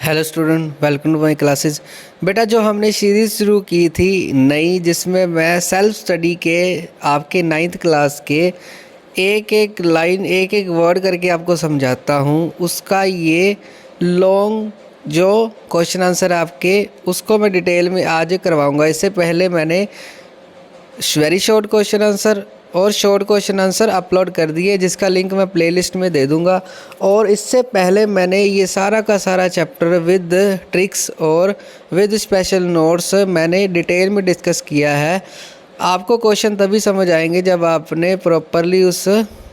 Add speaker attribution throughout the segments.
Speaker 1: Hello student, welcome to my classes. बेटा, जो हमने सीरीज़ शुरू की थी नई, जिसमें मैं सेल्फ स्टडी के आपके 9th क्लास के एक एक लाइन एक एक वर्ड करके आपको समझाता हूँ, उसका ये लॉन्ग जो क्वेश्चन आंसर आपके उसको मैं डिटेल में आज करवाऊँगा। इससे पहले मैंने वेरी शॉर्ट क्वेश्चन आंसर और शॉर्ट क्वेश्चन आंसर अपलोड कर दिए, जिसका लिंक मैं प्लेलिस्ट में दे दूंगा। और इससे पहले मैंने ये सारा का सारा चैप्टर विद ट्रिक्स और विद स्पेशल नोट्स मैंने डिटेल में डिस्कस किया है। आपको क्वेश्चन तभी समझ आएंगे जब आपने प्रॉपरली उस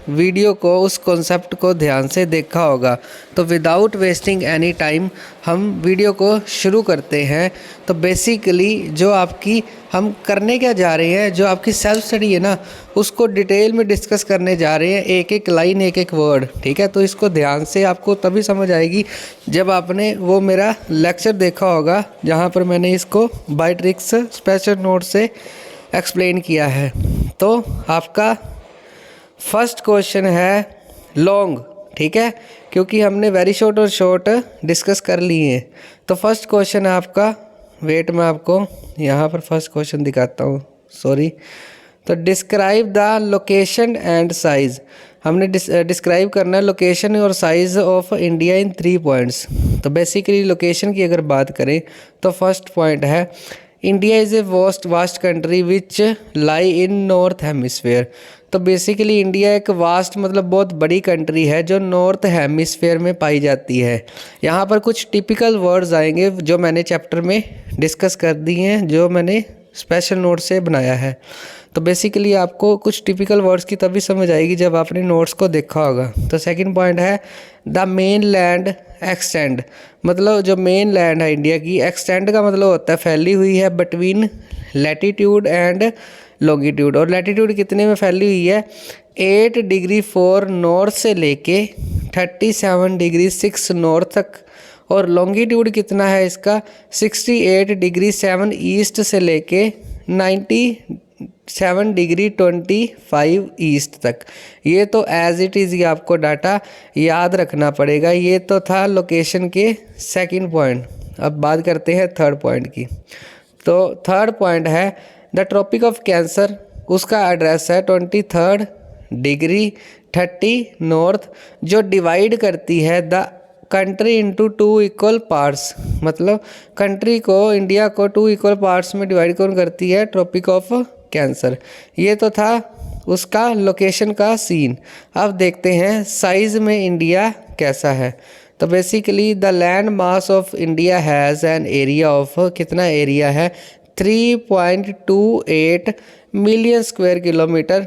Speaker 1: वीडियो को, उस कॉन्सेप्ट को ध्यान से देखा होगा। तो विदाउट वेस्टिंग एनी टाइम हम वीडियो को शुरू करते हैं। तो बेसिकली जो आपकी हम करने क्या जा रहे हैं, जो आपकी सेल्फ स्टडी है ना, उसको डिटेल में डिस्कस करने जा रहे हैं, एक एक लाइन एक एक वर्ड। ठीक है, तो इसको ध्यान से आपको तभी समझ आएगी जब आपने वो मेरा लेक्चर देखा होगा, जहाँ पर मैंने इसको बाय ट्रिक्स स्पेशल नोट से एक्सप्लेन किया है। तो आपका फर्स्ट क्वेश्चन है लॉन्ग। ठीक है, क्योंकि हमने वेरी शॉर्ट और शॉर्ट डिस्कस कर लिए हैं। तो फर्स्ट क्वेश्चन है आपका, वेट मैं आपको यहाँ पर फर्स्ट क्वेश्चन दिखाता हूँ, सॉरी। तो describe the location and size. हमने डिस्क्राइब करना है लोकेशन और size of India in 3 points. तो बेसिकली लोकेशन की अगर बात करें तो फर्स्ट पॉइंट है India is a vast country which lie in north hemisphere. तो बेसिकली इंडिया एक वास्ट मतलब बहुत बड़ी कंट्री है जो नॉर्थ हेमिसफेयर में पाई जाती है। यहाँ पर कुछ टिपिकल वर्ड्स आएंगे जो मैंने चैप्टर में डिस्कस कर दिए हैं, जो मैंने स्पेशल नोट से बनाया है। तो बेसिकली आपको कुछ टिपिकल वर्ड्स की तभी समझ आएगी जब आपने नोट्स को देखा होगा। तो सेकंड पॉइंट है द मेन लैंड एक्सटेंड। मतलब जो मेन लैंड है इंडिया की, एक्सटेंड का मतलब होता है फैली हुई है बिटवीन लैटिट्यूड एंड लॉन्गिट्यूड। और लैटिट्यूड कितने में फैली हुई है, 8 डिग्री 4 नॉर्थ से लेके 37 डिग्री 6 नॉर्थ तक। और लॉन्गिट्यूड कितना है इसका, 68 डिग्री 7 ईस्ट से लेके 97 डिग्री 25 ईस्ट तक। ये तो एज इट इज़, ये आपको डाटा याद रखना पड़ेगा। ये तो था लोकेशन के सेकंड पॉइंट। अब बात करते हैं थर्ड पॉइंट की। तो थर्ड पॉइंट है द ट्रॉपिक ऑफ कैंसर। उसका एड्रेस है 23 डिग्री 30 नॉर्थ, जो डिवाइड करती है the country into 2 equal parts. मतलब कंट्री को, इंडिया को 2 इक्वल पार्ट्स में डिवाइड कौन करती है, ट्रॉपिक ऑफ कैंसर। ये तो था उसका लोकेशन का सीन। अब देखते हैं साइज़ में इंडिया कैसा है। तो basically the land mass of India has an area of, कितना एरिया है, 3.28 मिलियन स्क्वायर किलोमीटर।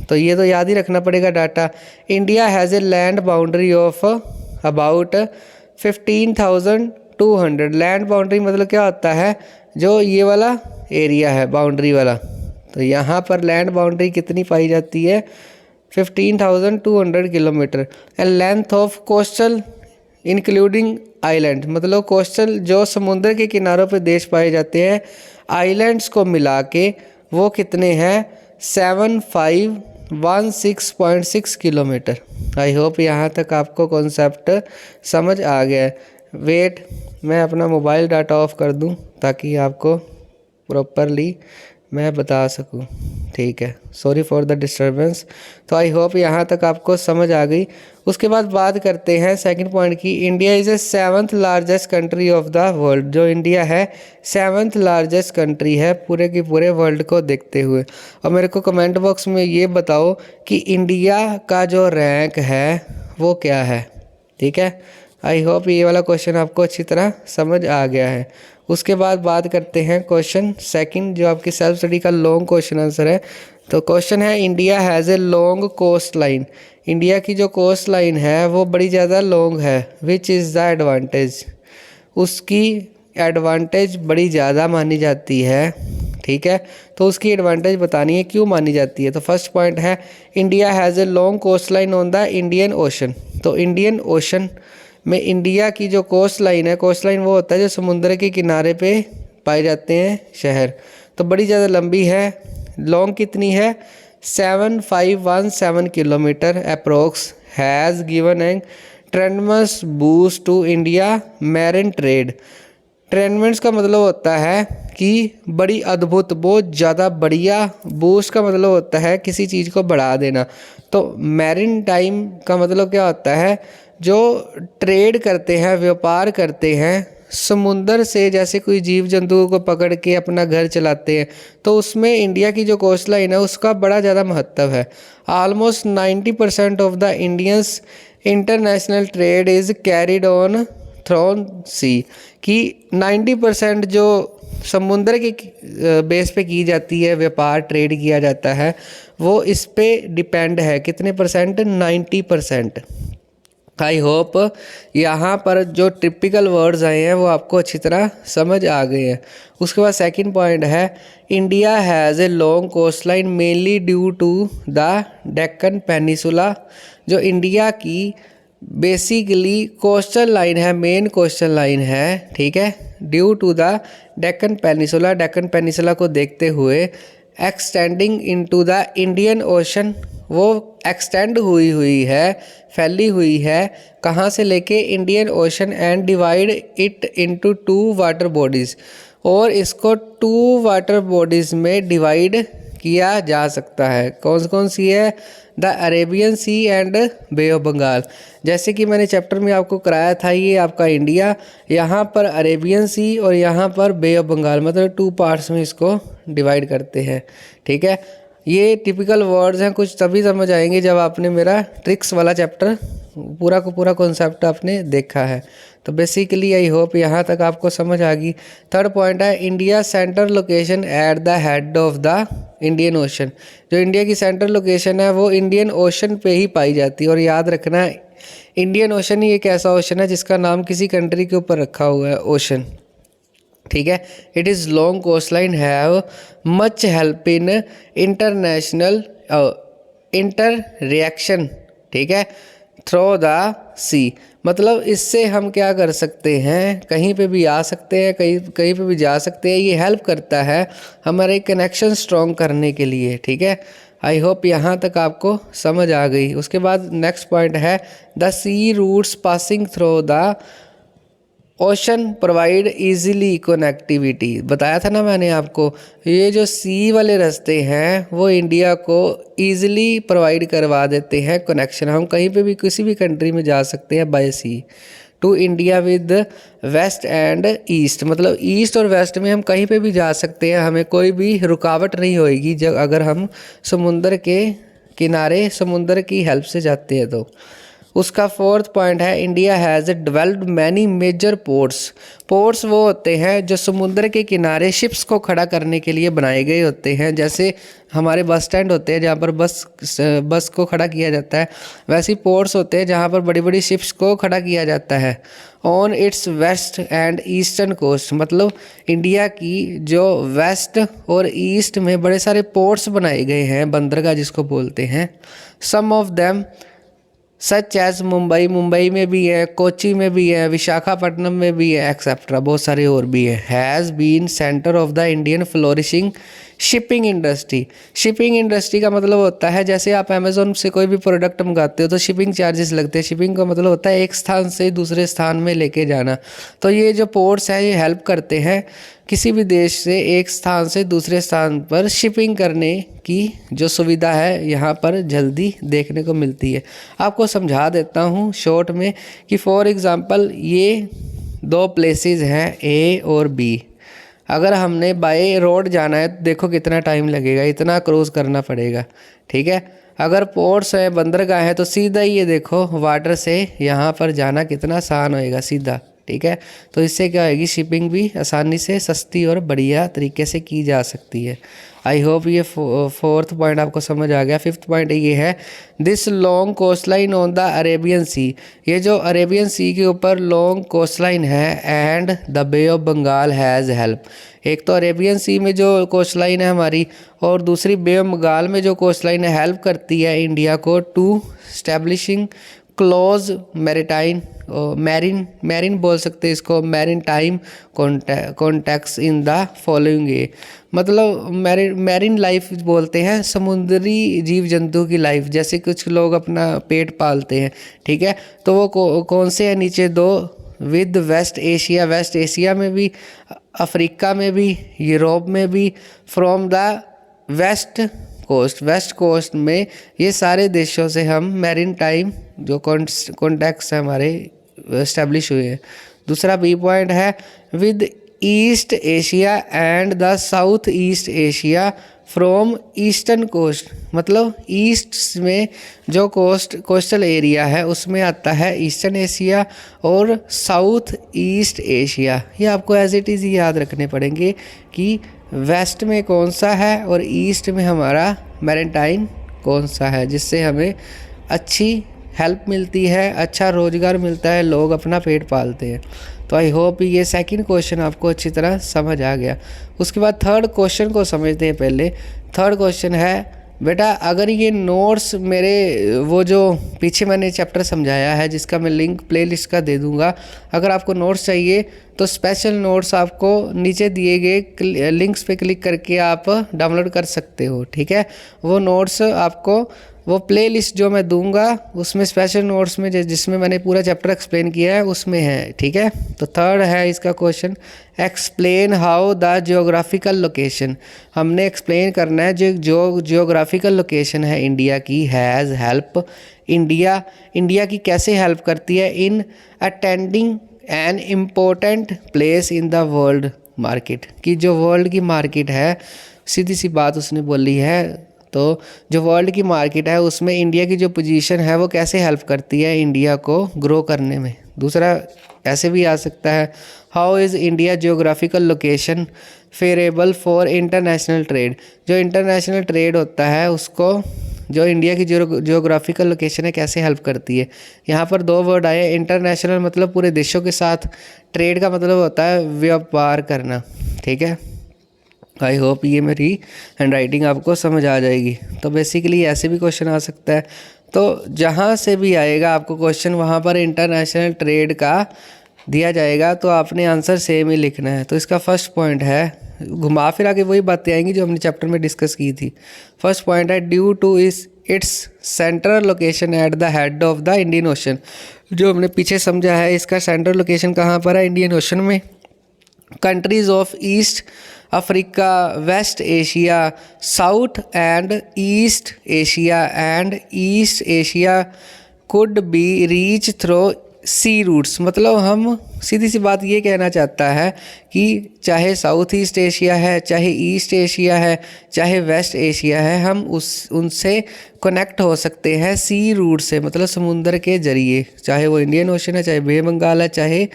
Speaker 1: तो ये तो याद ही रखना पड़ेगा data. India has a land boundary of about 15,200। Land boundary मतलब क्या होता है, जो ये वाला एरिया है बाउंड्री वाला। तो यहाँ पर लैंड बाउंड्री कितनी पाई जाती है, 15,200 kilometre. And length of coastal including island, मतलब कोस्टल जो समुद्र के किनारों पे देश पाए जाते हैं, आइलैंड्स को मिला के वो कितने हैं, 7516.6 किलोमीटर। आई होप यहाँ तक आपको कॉन्सेप्ट समझ आ गया है। वेट, मैं अपना मोबाइल डाटा ऑफ कर दूँ ताकि आपको प्रॉपरली मैं बता सकूं। ठीक है, सॉरी फॉर द डिस्टर्बेंस। तो आई होप यहाँ तक आपको समझ आ गई। उसके बाद बात करते हैं सेकंड पॉइंट की। India is a 7th largest country of the world. जो इंडिया है 7th लार्जेस्ट कंट्री है पूरे के पूरे वर्ल्ड को देखते हुए। और मेरे को कमेंट बॉक्स में ये बताओ कि इंडिया का जो रैंक है वो क्या है। ठीक है, आई होप ये वाला क्वेश्चन आपको अच्छी तरह समझ आ गया है। उसके बाद बात करते हैं क्वेश्चन सेकंड, जो आपकी सेल्फ स्टडी का लॉन्ग क्वेश्चन आंसर है। तो क्वेश्चन है India has a long coast line. India की जो कोस्ट लाइन है वो बड़ी ज़्यादा लॉन्ग है। Which is the advantage. उसकी एडवांटेज बड़ी ज़्यादा मानी जाती है। ठीक है, तो उसकी एडवांटेज बतानी है, क्यों मानी जाती है। तो फर्स्ट पॉइंट है India has a long coast line on the Indian Ocean. तो इंडियन ओशन में इंडिया की जो कोस्ट लाइन है, कोस्ट लाइन वो होता है जो समुद्र के किनारे पे पाए जाते हैं शहर। तो बड़ी ज़्यादा लंबी है। लॉन्ग कितनी है, 7517 kilometre approx. Has given and tremendous boost to India marine trade. Tremendous का मतलब होता है कि बड़ी अद्भुत, बहुत ज़्यादा बढ़िया। बूस्ट का मतलब होता है किसी चीज़ को बढ़ा देना। तो मैरिन टाइम का मतलब क्या होता है, जो ट्रेड करते हैं, व्यापार करते हैं समुंदर से, जैसे कोई जीव जंतुओं को पकड़ के अपना घर चलाते हैं, तो उसमें इंडिया की जो कोस्ट लाइन है उसका बड़ा ज़्यादा महत्व है। Almost 90% of the Indians international trade is carried on through sea, कि 90% जो समुद्र के बेस पे की जाती है, व्यापार ट्रेड किया जाता है, वो इस पे डिपेंड है। कितने परसेंट? 90%। आई होप यहाँ पर जो टिपिकल वर्ड्स आए हैं वो आपको अच्छी तरह समझ आ गए हैं। उसके बाद सेकंड पॉइंट है, India has a long coast line mainly due to the Deccan peninsula. जो इंडिया की बेसिकली कोस्टल लाइन है, मेन कोस्टल लाइन है, ठीक है, due to the Deccan peninsula, Deccan peninsula को देखते हुए extending into the Indian Ocean, वो एक्सटेंड हुई है, फैली हुई है, कहाँ से लेके? Indian Ocean, and divide it into 2 water bodies, और इसको 2 वाटर बॉडीज़ में डिवाइड किया जा सकता है। कौन कौन सी है? The Arabian Sea and Bay of Bengal. जैसे कि मैंने चैप्टर में आपको कराया था, ये आपका इंडिया, यहाँ पर अरेबियन सी और यहाँ पर बे ऑफ बंगाल, मतलब 2 पार्ट्स में इसको डिवाइड करते हैं, ठीक है। ये टिपिकल वर्ड्स हैं, कुछ तभी समझ आएंगे जब आपने मेरा ट्रिक्स वाला चैप्टर पूरा का पूरा कॉन्सेप्ट आपने देखा है। तो बेसिकली आई होप यहाँ तक आपको समझ आ गई। थर्ड पॉइंट है, India centre location at the head of the Indian Ocean. जो इंडिया की सेंटर लोकेशन है वो इंडियन ओशन पे ही पाई जाती है। और याद रखना, इंडियन ओशन ही एक ऐसा ओशन है जिसका नाम किसी कंट्री के ऊपर रखा हुआ है, ओशन, ठीक है। It is long coast line have much help in international inter reaction, ठीक है, थ्रो द सी। मतलब इससे हम क्या कर सकते हैं, कहीं पे भी आ सकते हैं, कहीं पे भी जा सकते हैं। ये हेल्प करता है हमारे कनेक्शन स्ट्रॉन्ग करने के लिए, ठीक है। आई होप यहाँ तक आपको समझ आ गई। उसके बाद नेक्स्ट पॉइंट है, the sea routes passing through the ocean provide easily connectivity. बताया था ना मैंने आपको, ये जो सी वाले रास्ते हैं वो इंडिया को इजीली प्रोवाइड करवा देते हैं कनेक्शन। हम कहीं पे भी किसी भी कंट्री में जा सकते हैं by sea to India with west and east. मतलब ईस्ट और वेस्ट में हम कहीं पे भी जा सकते हैं, हमें कोई भी रुकावट नहीं होएगी जब अगर हम समुंदर के किनारे समुंदर की हेल्प से जाते हैं तो। उसका फोर्थ पॉइंट है, India has developed many major ports. Ports वो होते हैं जो समुद्र के किनारे शिप्स को खड़ा करने के लिए बनाए गए होते हैं। जैसे हमारे बस स्टैंड होते हैं जहाँ पर बस को खड़ा किया जाता है, वैसे ही पोर्ट्स होते हैं जहाँ पर बड़ी बड़ी शिप्स को खड़ा किया जाता है। On its west and eastern coast, मतलब इंडिया की जो वेस्ट और ईस्ट में बड़े सारे पोर्ट्स बनाए गए हैं, बंदरगाह जिसको बोलते हैं। Some of them such as Mumbai में भी है, कोची में भी है, विशाखापट्टनम में भी है, एक्सेट्रा बहुत सारे और भी है। Has been centre of the Indian flourishing shipping industry. Shipping industry का मतलब होता है, जैसे आप अमेज़ोन से कोई भी प्रोडक्ट मंगाते हो तो शिपिंग चार्जेस लगते हैं। शिपिंग का मतलब होता है एक स्थान से दूसरे स्थान में लेके जाना। तो ये जो पोर्ट्स हैं ये हेल्प करते हैं किसी भी देश से एक स्थान से दूसरे स्थान पर शिपिंग करने की जो सुविधा है यहाँ पर जल्दी देखने को मिलती है। आपको समझा देता हूँ शॉर्ट में कि फॉर एग्ज़ाम्पल ये 2 प्लेसेस हैं ए और बी। अगर हमने बाय रोड जाना है तो देखो कितना टाइम लगेगा, इतना क्रूज़ करना पड़ेगा, ठीक है। अगर पोर्ट्स है, बंदरगाह है, तो सीधा ही ये देखो वाटर से यहाँ पर जाना कितना आसान होएगा, सीधा, ठीक है। तो इससे क्या होएगी, शिपिंग भी आसानी से सस्ती और बढ़िया तरीके से की जा सकती है। आई होप ये फोर्थ पॉइंट आपको समझ आ गया। फिफ्थ पॉइंट ये है, this long coast line on the Arabian sea. ये जो अरेबियन सी के ऊपर लॉन्ग कोस्ट लाइन है and the bay of Bengal has help. एक तो अरेबियन सी में जो कोस्ट लाइन है हमारी, और दूसरी बे ऑफ बंगाल में जो कोस्ट लाइन है, हेल्प करती है इंडिया को to establishing close maritime marine बोल सकते हैं इसको, marine time contacts in the following a, मतलब मैरिन लाइफ बोलते हैं समुद्री जीव जंतु की लाइफ, जैसे कुछ लोग अपना पेट पालते हैं, ठीक है। तो वो कौन से हैं नीचे दो, विद वेस्ट एशिया में भी, अफ्रीका में भी, यूरोप में भी, फ्रॉम द वेस्ट कोस्ट में, ये सारे देशों से हम मैरिन टाइम जो कॉन्टैक्ट्स हैं हमारे इस्टेब्लिश हुए हैं। दूसरा बी पॉइंट है with East Asia and the South East Asia from eastern coast, मतलब ईस्ट में जो कोस्टल एरिया है उसमें आता है ईस्टर्न एशिया और साउथ ईस्ट एशिया। ये आपको एज इट इज़ याद रखने पड़ेंगे कि वेस्ट में कौन सा है और ईस्ट में हमारा मैरिटाइम कौन सा है, जिससे हमें अच्छी हेल्प मिलती है, अच्छा रोज़गार मिलता है, लोग अपना पेट पालते हैं। तो आई होप ये सेकंड क्वेश्चन आपको अच्छी तरह समझ आ गया। उसके बाद थर्ड क्वेश्चन को समझते हैं पहले। थर्ड क्वेश्चन है बेटा, अगर ये नोट्स मेरे वो जो पीछे मैंने चैप्टर समझाया है जिसका मैं लिंक प्लेलिस्ट का दे दूंगा, अगर आपको नोट्स चाहिए तो स्पेशल नोट्स आपको नीचे दिए गए लिंक्स पे क्लिक करके आप डाउनलोड कर सकते हो, ठीक है। वो नोट्स आपको वो प्लेलिस्ट जो मैं दूंगा उसमें स्पेशल नोट्स में जिसमें मैंने पूरा चैप्टर एक्सप्लेन किया है उसमें है, ठीक है। तो थर्ड है इसका question, explain how the geographical location, हमने एक्सप्लेन करना है जो जियोग्राफिकल लोकेशन है इंडिया की हैज़ हेल्प इंडिया की कैसे हेल्प करती है in attending an important place in the world market, कि जो वर्ल्ड की मार्केट है, सीधी सी बात उसने बोली है, तो जो वर्ल्ड की मार्केट है उसमें इंडिया की जो पोजीशन है वो कैसे हेल्प करती है इंडिया को ग्रो करने में। दूसरा ऐसे भी आ सकता है, how is India geographical location favourable for international trade, जो इंटरनेशनल ट्रेड होता है उसको जो इंडिया की जियोग्राफिकल लोकेशन है कैसे हेल्प करती है। यहाँ पर दो वर्ड आए, इंटरनेशनल मतलब पूरे देशों के साथ, ट्रेड का मतलब होता है व्यापार करना, ठीक है। आई होप ये मेरी हैंड राइटिंग आपको समझ आ जाएगी। तो बेसिकली ऐसे भी क्वेश्चन आ सकता है, तो जहाँ से भी आएगा आपको क्वेश्चन वहाँ पर इंटरनेशनल ट्रेड का दिया जाएगा, तो आपने आंसर सेम ही लिखना है। तो इसका फर्स्ट पॉइंट है, घुमा फिरा के वही बातें आएंगी जो हमने चैप्टर में डिस्कस की थी। फर्स्ट पॉइंट है due to its central location at the head of the Indian Ocean, जो हमने पीछे समझा है इसका सेंट्रल लोकेशन कहाँ पर है, इंडियन ओशन में। Countries of East Africa, West Asia, South and East Asia could be reach through sea routes, मतलब हम सीधी सी बात ये कहना चाहता है कि चाहे साउथ ईस्ट एशिया है, चाहे ईस्ट एशिया है, चाहे वेस्ट एशिया है, हम उनसे कनेक्ट हो सकते हैं सी रूट से, मतलब समुंदर के जरिए, चाहे वो इंडियन ओशन है, चाहे बे बंगाल है, चाहे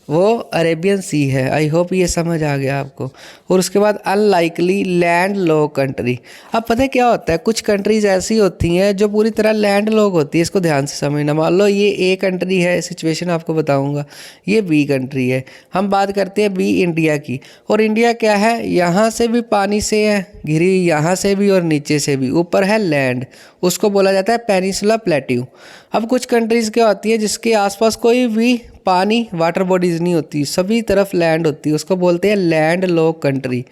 Speaker 1: वो अरेबियन सी है। आई होप ये समझ आ गया आपको। और उसके बाद अनलाइकली लैंड लॉक कंट्री, अब पता है क्या होता है, कुछ कंट्रीज ऐसी होती हैं जो पूरी तरह लैंड लॉक होती है, इसको ध्यान से समझना। मान लो ये ए कंट्री है, सिचुएशन आपको बताऊंगा, ये बी कंट्री है, हम बात करते हैं बी इंडिया की, और इंडिया क्या है, यहाँ से भी पानी से है घिरी, यहाँ से भी और नीचे से भी, ऊपर है लैंड, उसको बोला जाता है पेनिनसुला प्लेट्यू। अब कुछ कंट्रीज़ क्या होती है जिसके आसपास कोई भी पानी वाटर बॉडीज़ नहीं होती, सभी तरफ लैंड होती है, उसको बोलते हैं लैंड लॉक कंट्री।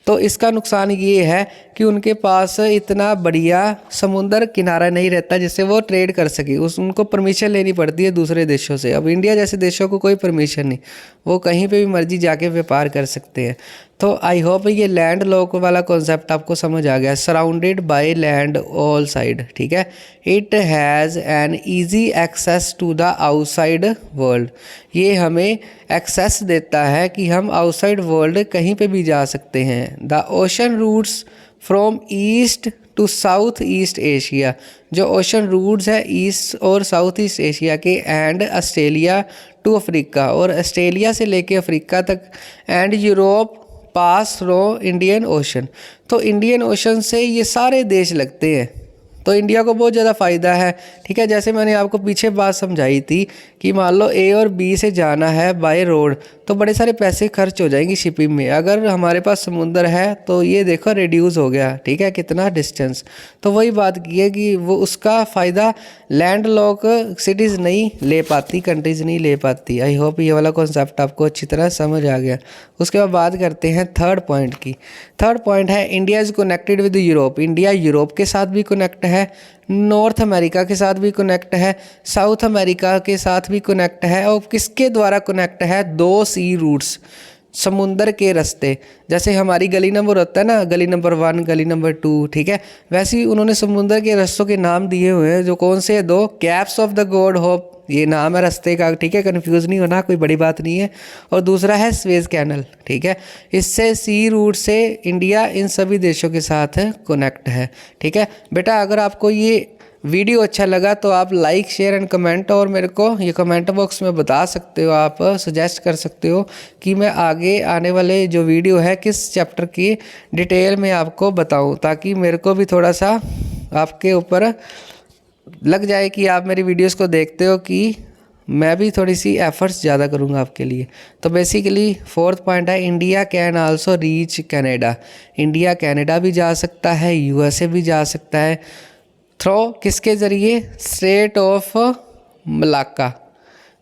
Speaker 1: तो इसका नुकसान ये है कि उनके पास इतना बढ़िया समुंदर किनारा नहीं रहता जिससे वो ट्रेड कर सके, उनको परमिशन लेनी पड़ती है दूसरे देशों से। अब इंडिया जैसे देशों को कोई परमिशन नहीं, वो कहीं पे भी मर्जी जाके व्यापार कर सकते हैं। तो आई होप ये लैंड लॉक वाला कॉन्सेप्ट आपको समझ आ गया, surrounded by land all side, ठीक है। It has an easy access to the outside world, ये हमें एक्सेस देता है कि हम आउटसाइड वर्ल्ड कहीं पे भी जा सकते हैं। The ocean routes from east to South East Asia, जो ओशन रूट्स है ईस्ट और साउथ ईस्ट एशिया के, एंड ऑस्ट्रेलिया टू अफ्रीका, और ऑस्ट्रेलिया से लेके अफ्रीका तक, and Europe pass through Indian Ocean. तो इंडियन ओशन से ये सारे देश लगते हैं, तो इंडिया को बहुत ज़्यादा फ़ायदा है, ठीक है। जैसे मैंने आपको पीछे बात समझाई थी कि मान लो ए और बी से जाना है बाय रोड तो बड़े सारे पैसे खर्च हो जाएंगे शिपिंग में। अगर हमारे पास समुंदर है तो ये देखो रिड्यूस हो गया, ठीक है, कितना डिस्टेंस। तो वही बात की है कि वो उसका फ़ायदा लैंड लॉक सिटीज़ नहीं ले पाती, कंट्रीज़ नहीं ले पाती। आई होप ये वाला कॉन्सेप्ट आपको अच्छी तरह समझ आ गया। उसके बाद बात करते हैं थर्ड पॉइंट की। थर्ड पॉइंट है India is connected with Europe. India Europe के साथ भी कनेक्ट है, नॉर्थ अमेरिका के साथ भी कनेक्ट है, साउथ अमेरिका के साथ भी कनेक्ट है। और किसके द्वारा कनेक्ट है? 2 सी रूट्स, समुंदर के रास्ते। जैसे हमारी गली नंबर होता है ना, गली नंबर 1, गली नंबर 2, ठीक है, वैसे ही उन्होंने समुंदर के रास्तों के नाम दिए हुए हैं। जो कौन से 2? Caps of the God hope, ये नाम है रास्ते का, ठीक है, कन्फ्यूज़ नहीं होना, कोई बड़ी बात नहीं है। और दूसरा है स्वेज कैनल, ठीक है। इससे सी रूट से इंडिया इन सभी देशों के साथ कनेक्ट है, ठीक है। बेटा अगर आपको ये वीडियो अच्छा लगा तो आप लाइक, शेयर एंड कमेंट, और मेरे को ये कमेंट बॉक्स में बता सकते हो, आप सजेस्ट कर सकते हो कि मैं आगे आने वाले जो वीडियो है किस चैप्टर की डिटेल में आपको बताऊं, ताकि मेरे को भी थोड़ा सा आपके ऊपर लग जाए कि आप मेरी वीडियोस को देखते हो, कि मैं भी थोड़ी सी एफर्ट्स ज़्यादा करूँगा आपके लिए। तो बेसिकली फोर्थ पॉइंट है India can also reach Canada. India Canada भी जा सकता है, यूएसए भी जा सकता है थ्रो किसके ज़रिए? स्ट्रेट ऑफ मलाक्का,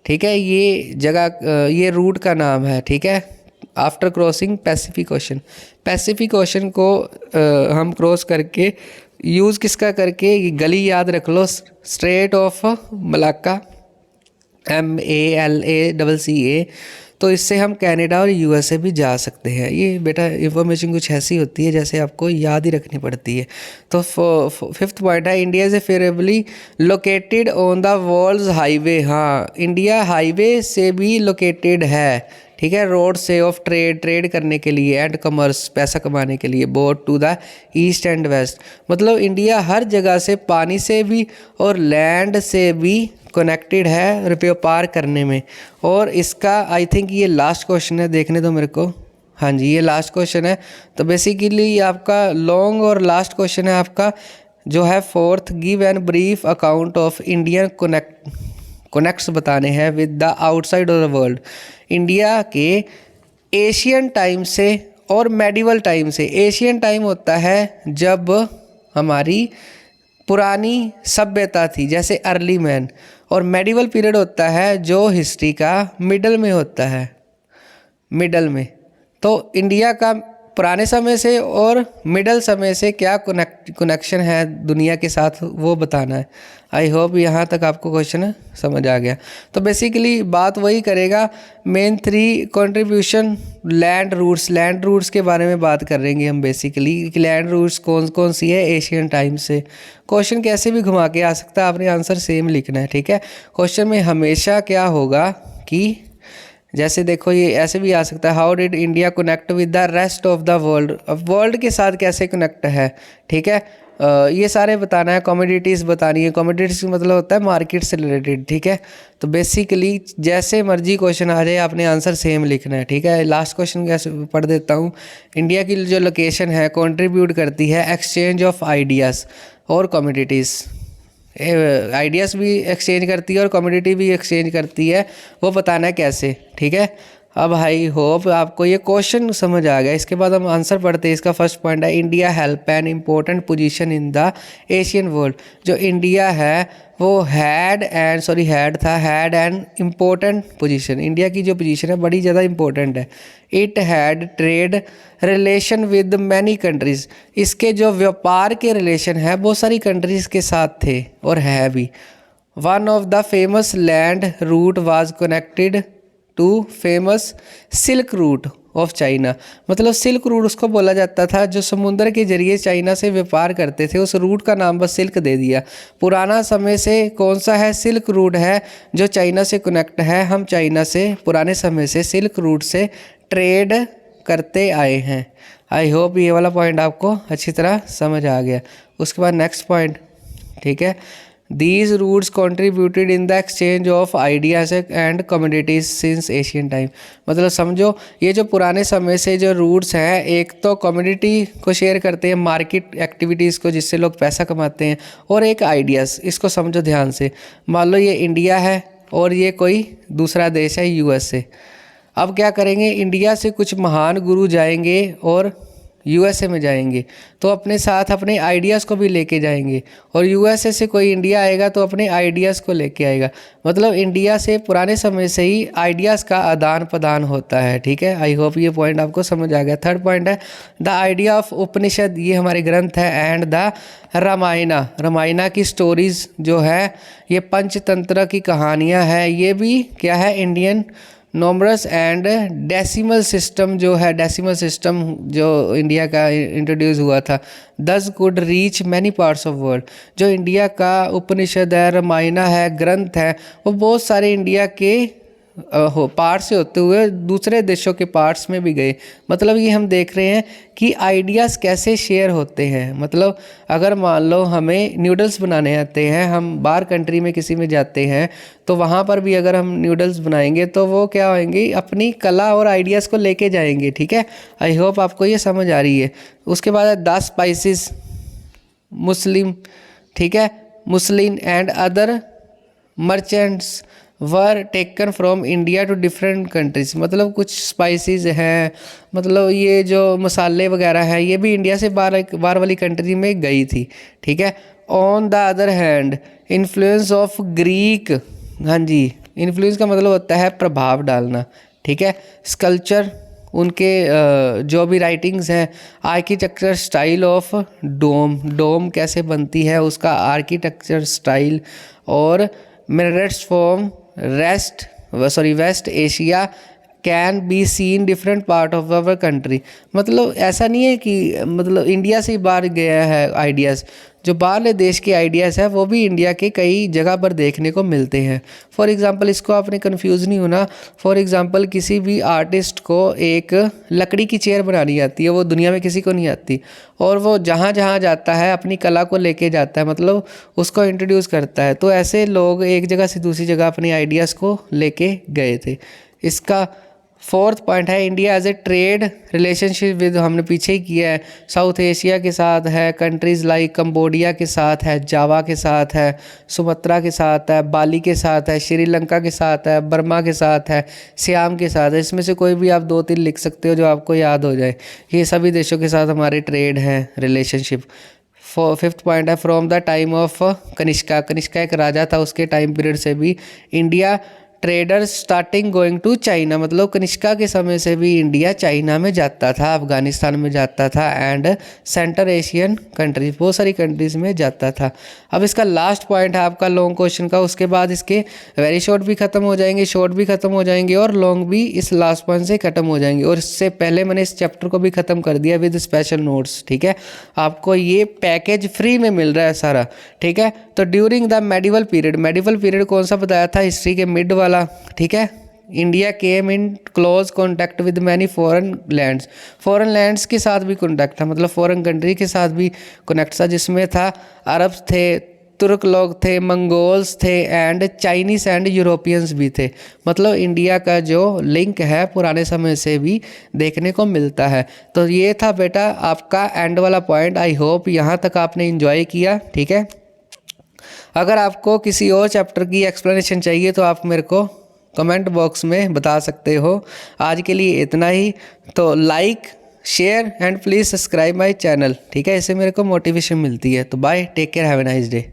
Speaker 1: ठीक है, ये जगह, ये रूट का नाम है, ठीक है। After crossing Pacific ocean, Pacific ocean को हम क्रॉस करके यूज़ किसका करके, ये गली याद रख लो, स्ट्रेट ऑफ मलाक्का, MALACCA। तो इससे हम कनाडा और यूएसए भी जा सकते हैं। ये बेटा इन्फॉर्मेशन कुछ ऐसी होती है जैसे आपको याद ही रखनी पड़ती है। तो फिफ्थ पॉइंट है India is favourably located on the world's highway. हाँ, इंडिया हाईवे से भी लोकेटेड है, ठीक है, रोड से ऑफ ट्रेड करने के लिए एंड कमर्स, पैसा कमाने के लिए, both to the east and west. मतलब इंडिया हर जगह से, पानी से भी और लैंड से भी कनेक्टेड है व्यापार करने में। और इसका आई थिंक ये लास्ट क्वेश्चन है, देखने दो मेरे को। हाँ जी, ये लास्ट क्वेश्चन है। तो बेसिकली आपका लॉन्ग और लास्ट क्वेश्चन है आपका जो है fourth, give an brief account of Indian connects बताने हैं with the outside of the world. India के एशियन टाइम से और मेडिवल टाइम से। एशियन टाइम होता है जब हमारी पुरानी सभ्यता थी, जैसे अर्ली मैन, और मेडिवल पीरियड होता है जो हिस्ट्री का मिडल में होता है, मिडल में। तो इंडिया का पुराने समय से और मिडल समय से क्या कनेक्शन है दुनिया के साथ, वो बताना है। आई होप यहाँ तक आपको क्वेश्चन समझ आ गया। तो बेसिकली बात वही करेगा, मेन 3 कंट्रीब्यूशन लैंड रूट्स के बारे में बात करेंगे हम बेसिकली, कि लैंड रूट्स कौन कौन सी है एशियन टाइम से। क्वेश्चन कैसे भी घुमा के आ सकता है, आपने आंसर सेम लिखना है, ठीक है। क्वेश्चन में हमेशा क्या होगा कि जैसे देखो ये ऐसे भी आ सकता है, how did India connect with the rest of the world. अब वर्ल्ड के साथ कैसे कनेक्ट है, ठीक है, ये सारे बताना है। कमोडिटीज़ बतानी है, कमोडिटीज़ मतलब होता है मार्केट से रिलेटेड, ठीक है। तो बेसिकली जैसे मर्जी क्वेश्चन आ जाए आपने आंसर सेम लिखना है, ठीक है। लास्ट क्वेश्चन कैसे पढ़ देता हूँ। इंडिया की जो लोकेशन है कंट्रीब्यूट करती है एक्सचेंज ऑफ आइडियाज़ और कमोडिटीज़। आइडियाज़ भी एक्सचेंज करती है और कमोडिटी भी एक्सचेंज करती है, वो बताना है कैसे, ठीक है। अब आई होप आपको ये क्वेश्चन समझ आ गया। इसके बाद हम आंसर पढ़ते हैं। इसका फर्स्ट पॉइंट है India help an important position in the Asian world. जो इंडिया है वो had an important position. India की जो पोजीशन है बड़ी ज़्यादा इम्पोर्टेंट है। It had trade relation with many countries. इसके जो व्यापार के रिलेशन है बहुत सारी कंट्रीज़ के साथ थे और है भी। One of the famous land route was connected to famous silk route of China. मतलब सिल्क रूट उसको बोला जाता था जो समुद्र के जरिए चाइना से व्यापार करते थे, उस रूट का नाम बस सिल्क दे दिया। पुराना समय से कौन सा है? सिल्क रूट है जो चाइना से कनेक्ट है। हम चाइना से पुराने समय से सिल्क रूट से ट्रेड करते आए हैं। आई होप ये वाला पॉइंट आपको अच्छी तरह समझ आ गया। उसके बाद नेक्स्ट पॉइंट, ठीक है, These routes contributed in the exchange of ideas and commodities since ancient time। मतलब समझो ये जो पुराने समय से जो रूट्स हैं, एक तो कम्युनिटी को शेयर करते हैं, मार्केट एक्टिविटीज़ को जिससे लोग पैसा कमाते हैं, और एक आइडियाज़। इसको समझो ध्यान से। मान लो ये इंडिया है और ये कोई दूसरा देश है यूएसए। अब क्या करेंगे, इंडिया से कुछ महान गुरु जाएंगे और यूएसए में जाएंगे तो अपने साथ अपने आइडियाज़ को भी लेके जाएंगे, और यूएसए से कोई इंडिया आएगा तो अपने आइडियाज़ को लेके आएगा। मतलब इंडिया से पुराने समय से ही आइडियाज़ का आदान प्रदान होता है। ठीक है, आई होप ये पॉइंट आपको समझ आ गया। थर्ड पॉइंट है द आइडिया ऑफ उपनिषद, ये हमारे ग्रंथ है, एंड द रामायणा, रामायणा की स्टोरीज़ जो है, ये पंचतंत्र की कहानियाँ हैं, ये भी क्या है, Indian numbers and decimal system जो है, डेसिमल सिस्टम जो इंडिया का इंट्रोड्यूस हुआ था, दस could reach many parts of world. जो इंडिया का उपनिषद है, रामायण है, ग्रंथ है, वो बहुत सारे इंडिया के पार्ट से होते हुए दूसरे देशों के पार्ट्स में भी गए। मतलब ये हम देख रहे हैं कि आइडियाज़ कैसे शेयर होते हैं। मतलब अगर मान लो हमें न्यूडल्स बनाने आते हैं, हम बाहर कंट्री में किसी में जाते हैं तो वहाँ पर भी अगर हम न्यूडल्स बनाएंगे तो वो क्या होंगे, अपनी कला और आइडियाज़ को लेके जाएंगे। ठीक है, आई होप आपको ये समझ आ रही है। उसके बाद है 10 स्पाइसेस मुस्लिम, ठीक है, Muslim and other merchants were taken from India to different countries. मतलब कुछ स्पाइसेस हैं, मतलब ये जो मसाले वगैरह हैं, ये भी इंडिया से बाहर वाली कंट्री में गई थी। ठीक है, on the other hand influence of Greek, हाँ जी, इन्फ्लुएंस का मतलब होता है प्रभाव डालना। ठीक है, स्कल्पचर, उनके जो भी राइटिंग्स हैं, आर्किटेक्चर स्टाइल ऑफ डोम कैसे बनती है, उसका आर्किटेक्चर स्टाइल, और minarets from West Asia can be seen different part of our country. मतलब ऐसा नहीं है कि मतलब इंडिया से ही बाहर गया है आइडियाज़, जो बाहरले देश के आइडियाज़ है वो भी इंडिया के कई जगह पर देखने को मिलते हैं। फॉर एग्जांपल, इसको आपने कंफ्यूज नहीं होना, फॉर एग्जांपल किसी भी आर्टिस्ट को एक लकड़ी की चेयर बनानी आती है, वो दुनिया में किसी को नहीं आती, और वो जहाँ जहाँ जाता है अपनी कला को लेके जाता है, मतलब उसको इंट्रोड्यूस करता है। तो ऐसे लोग एक जगह से दूसरी जगह अपनी आइडियाज़ को लेके गए थे। इसका फोर्थ पॉइंट है India as a trade relationship with, हमने पीछे ही किया है, साउथ एशिया के साथ है, कंट्रीज़ लाइक कंबोडिया के साथ है, जावा के साथ है, सुमात्रा के साथ है, बाली के साथ है, श्रीलंका के साथ है, बर्मा के साथ है, सियाम के साथ है। इसमें से कोई भी आप 2-3 लिख सकते हो जो आपको याद हो जाए। ये सभी देशों के साथ हमारे ट्रेड है, रिलेशनशिप। फिफ्थ पॉइंट है from the time of Kanishka, Kanishka एक राजा था, उसके टाइम पीरियड से भी India traders starting going to China, मतलब कनिष्का के समय से भी इंडिया चाइना में जाता था, अफगानिस्तान में जाता था, एंड सेंट्रल एशियन कंट्रीज, बहुत सारी कंट्रीज़ में जाता था। अब इसका लास्ट पॉइंट है आपका लॉन्ग क्वेश्चन का, उसके बाद इसके वेरी शॉर्ट भी खत्म हो जाएंगे, शॉर्ट भी खत्म हो जाएंगे, और लॉन्ग भी इस लास्ट पॉइंट से खत्म हो जाएंगे। और इससे पहले मैंने इस चैप्टर को भी ख़त्म कर दिया विद स्पेशल नोट्स। ठीक है, आपको ये पैकेज फ्री में मिल रहा है सारा। ठीक है, तो ड्यूरिंग द मेडिवल पीरियड कौन सा बताया था, हिस्ट्री के मिड वाला। ठीक है, India came in close contact with many foreign lands के साथ भी कॉन्टैक्ट था, मतलब फॉरेन कंट्री के साथ भी कनेक्ट था, जिसमें था अरब थे, तुर्क लोग थे, मंगोल्स थे, एंड चाइनीस एंड यूरोपियंस भी थे। मतलब इंडिया का जो लिंक है पुराने समय से भी देखने को मिलता है। तो ये था बेटा आपका एंड वाला पॉइंट। आई होप यहाँ तक आपने एंजॉय किया। ठीक है, अगर आपको किसी और चैप्टर की एक्सप्लेनेशन चाहिए तो आप मेरे को कमेंट बॉक्स में बता सकते हो। आज के लिए इतना ही, तो like, share and please subscribe my channel. ठीक है, इससे मेरे को मोटिवेशन मिलती है। तो bye, take care, have a nice day.